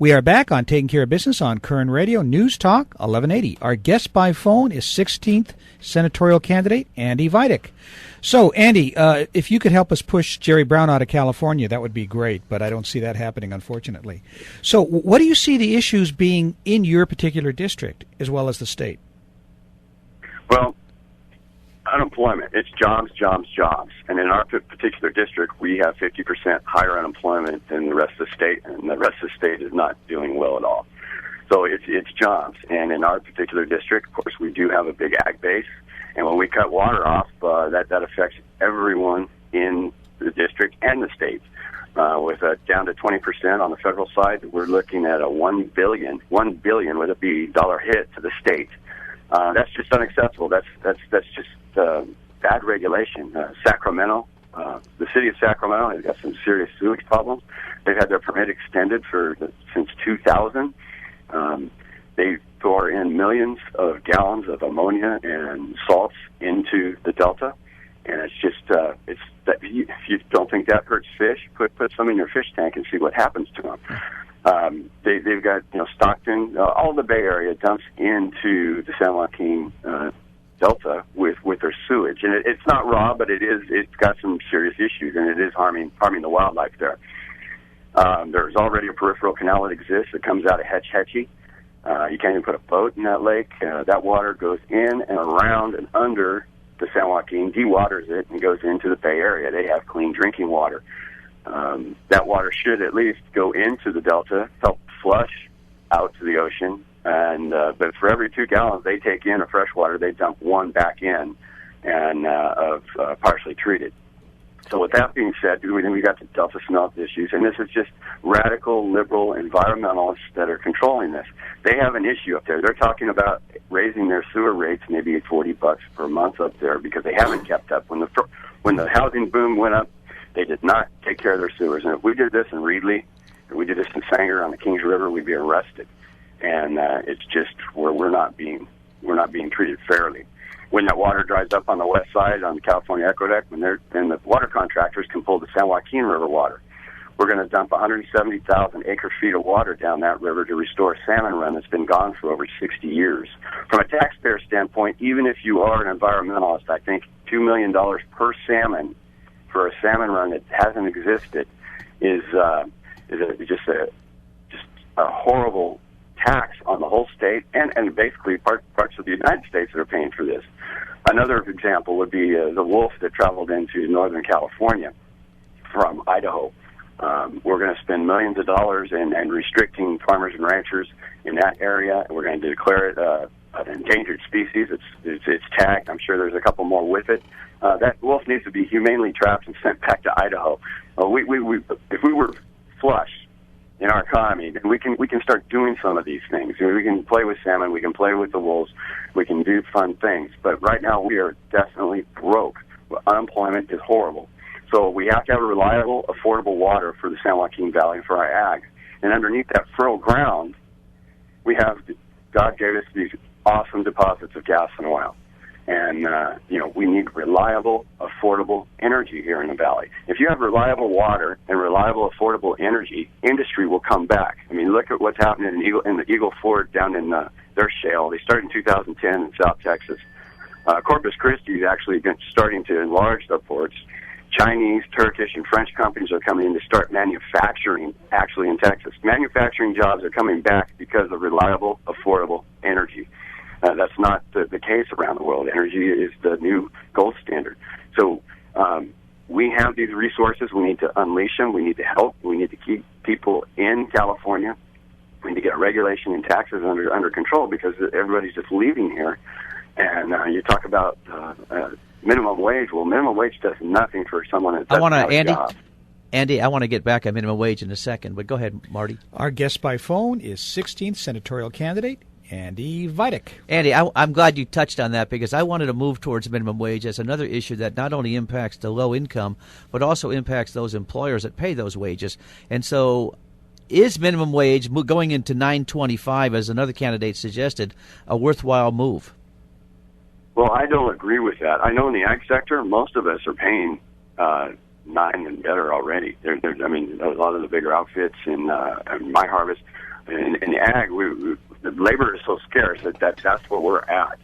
We are back on Taking Care of Business on Koerner Radio, News Talk 1180. Our guest by phone is 16th senatorial candidate Andy Videk. So, Andy, if you could help us push Jerry Brown out of California, that would be great, but I don't see that happening, unfortunately. So what do you see the issues being in your particular district as well as the state? Well, unemployment. It's jobs, jobs, jobs. And in our particular district, we have 50% higher unemployment than the rest of the state, and the rest of the state is not doing well at all. So it's jobs. And in our particular district, of course, we do have a big ag base. And when we cut water off, that affects everyone in the district and the state. With down to 20% on the federal side, we're looking at a $1 billion with a B dollar hit to the state. That's just unacceptable. That's just bad regulation. Sacramento, the city of Sacramento has got some serious sewage problems. They've had their permit extended since 2000. They pour in millions of gallons of ammonia and salts into the Delta, and it's just if you don't think that hurts fish, put some in your fish tank and see what happens to them. They've got Stockton, all the Bay Area dumps into the San Joaquin Delta with their sewage, and it's not raw, but it's got some serious issues, and it is harming the wildlife there. There's already a peripheral canal that exists that comes out of Hetch Hetchy. You can't even put a boat in that lake. That water goes in and around and under the San Joaquin, dewaters it, and goes into the Bay Area. They have clean drinking water. That water should at least go into the Delta, help flush out to the ocean. And but for every 2 gallons they take in of fresh water, they dump 1 back in and of partially treated. So with that being said, we got the Delta smelt issues, and this is just radical liberal environmentalists that are controlling this. They have an issue up there. They're talking about raising their sewer rates maybe at $40 per month up there because they haven't kept up. When the housing boom went up, they did not take care of their sewers. And if we did this in Reedley, if we did this in Sanger on the Kings River, we'd be arrested. And it's just where we're not being treated fairly. When that water dries up on the west side on the California Aqueduct, then the water contractors can pull the San Joaquin River water. We're going to dump 170,000 acre-feet of water down that river to restore a salmon run that's been gone for over 60 years. From a taxpayer standpoint, even if you are an environmentalist, I think $2 million per salmon for a salmon run that hasn't existed is just a horrible tax on the whole state and basically parts of the United States that are paying for this. Another example would be the wolf that traveled into Northern California from Idaho. We're going to spend millions of dollars in restricting farmers and ranchers in that area. We're going to declare it an endangered species. It's tagged. I'm sure there's a couple more with it. That wolf needs to be humanely trapped and sent back to Idaho. If we were flush in our economy, then we can start doing some of these things. We can play with salmon, we can play with the wolves, we can do fun things. But right now we are definitely broke. Unemployment is horrible. So we have to have a reliable, affordable water for the San Joaquin Valley and for our ag. And underneath that fertile ground, God gave us these awesome deposits of gas and oil. And, we need reliable, affordable energy here in the valley. If you have reliable water and reliable, affordable energy, industry will come back. I mean, look at what's happening in the Eagle Ford down in their shale. They started in 2010 in South Texas. Corpus Christi is actually starting to enlarge their ports. Chinese, Turkish, and French companies are coming in to start manufacturing actually in Texas. Manufacturing jobs are coming back because of reliable, affordable energy. That's not the case around the world. Energy is the new gold standard. So we have these resources. We need to unleash them. We need to help. We need to keep people in California. We need to get regulation and taxes under control because everybody's just leaving here. And you talk about minimum wage. Well, minimum wage does nothing for someone that doesn't have a job. Andy, I want to get back on minimum wage in a second, but go ahead, Marty. Our guest by phone is 16th senatorial candidate Andy Videk. Andy, I'm glad you touched on that because I wanted to move towards minimum wage as another issue that not only impacts the low income, but also impacts those employers that pay those wages. And so is minimum wage going into $9.25, as another candidate suggested, a worthwhile move? Well, I don't agree with that. I know in the ag sector, most of us are paying 9 and better already. I mean, a lot of the bigger outfits in my harvest in ag, the labor is so scarce that's where we're at.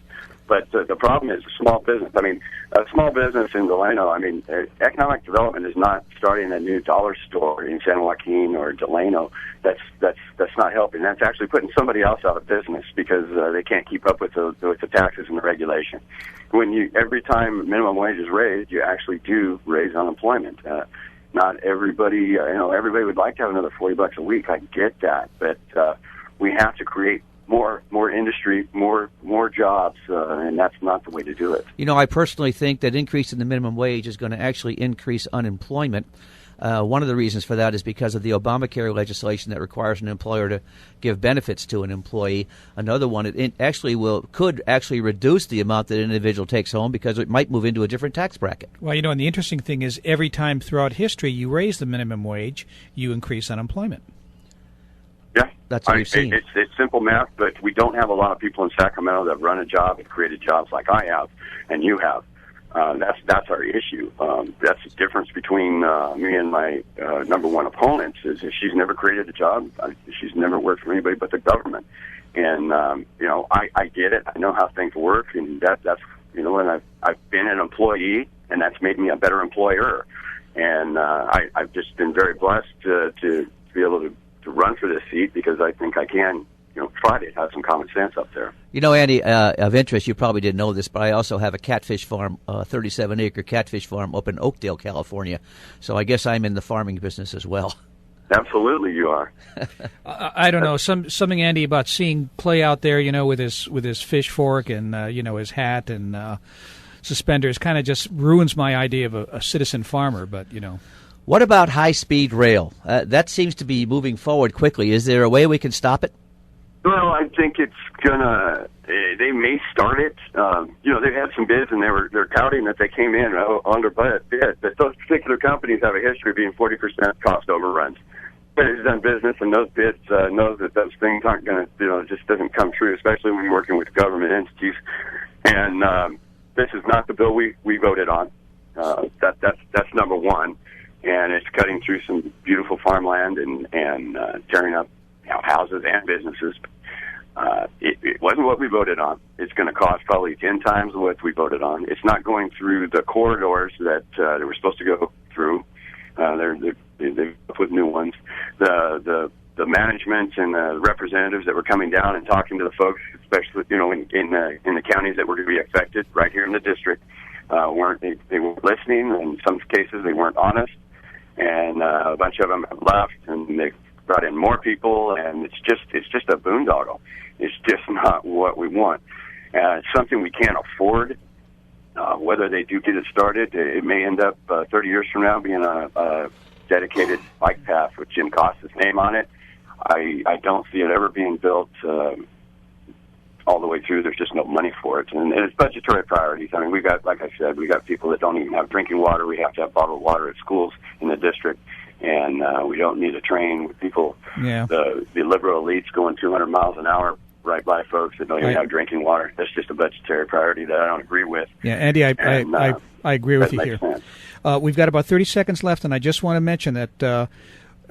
But the problem is small business. I mean, a small business in Delano, I mean, economic development is not starting a new dollar store in San Joaquin or Delano. That's not helping. That's actually putting somebody else out of business because they can't keep up with the taxes and the regulation. Every time minimum wage is raised, you actually do raise unemployment. Not everybody, everybody would like to have another $40 a week. I get that, but we have to create more industry, more jobs, and that's not the way to do it. I personally think that increasing the minimum wage is going to actually increase unemployment. One of the reasons for that is because of the Obamacare legislation that requires an employer to give benefits to an employee. Another one, it actually could reduce the amount that an individual takes home because it might move into a different tax bracket. Well, and the interesting thing is every time throughout history you raise the minimum wage, you increase unemployment. Yeah, that's what we've seen. It's simple math, but we don't have a lot of people in Sacramento that run a job and created jobs like I have and you have. That's our issue. That's the difference between me and my number one opponent. Is she's never created a job. She's never worked for anybody but the government. And I get it. I know how things work, and that's and I've been an employee, and that's made me a better employer. And I've just been very blessed to be able to run for this seat because I think I can, try to have some common sense up there. Andy, of interest, you probably didn't know this, but I also have a catfish farm, 37-acre catfish farm up in Oakdale, California. So I guess I'm in the farming business as well. Absolutely, you are. I don't know, something, Andy, about seeing play out there, with his fish fork and his hat and suspenders kind of just ruins my idea of a citizen farmer. But What about high-speed rail? That seems to be moving forward quickly. Is there a way we can stop it? Well, I think it's gonna. They may start it. They've had some bids, and they're touting that they came in under bid. But those particular companies have a history of being 40% cost overruns. Who's done business and those bids knows that those things aren't going to. It just doesn't come true, especially when you're working with government entities. And this is not the bill we voted on. That's number one. And it's cutting through some beautiful farmland and tearing up houses and businesses. It wasn't what we voted on. It's going to cost probably 10 times what we voted on. It's not going through the corridors that they were supposed to go through. They've put new ones. The management and the representatives that were coming down and talking to the folks, especially in the counties that were going to be affected right here in the district, they weren't listening. In some cases, they weren't honest. And a bunch of them have left, and they've brought in more people, and it's just a boondoggle. It's just not what we want. It's something we can't afford. Whether they do get it started, it may end up 30 years from now being a dedicated bike path with Jim Costa's name on it. I don't see it ever being built all the way through. There's just no money for it, and it's budgetary priorities. I mean, we got, like I said, we got people that don't even have drinking water. We have to have bottled water at schools in the district, and we don't need a train with people. Yeah. The liberal elites going 200 miles an hour right by folks that don't even have drinking water. That's just a budgetary priority that I don't agree with. Yeah, Andy, I agree with you here. We've got about 30 seconds left, and I just want to mention that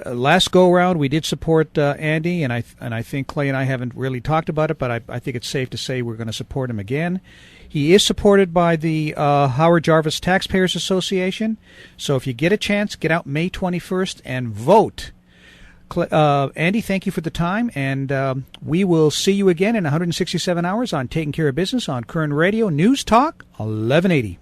last go-around we did support Andy, and I think Clay and I haven't really talked about it, but I think it's safe to say we're going to support him again. He is supported by the Howard Jarvis Taxpayers Association, so if you get a chance, get out May 21st and vote. Andy, thank you for the time, and we will see you again in 167 hours on Taking Care of Business on Koerner Radio News Talk 1180.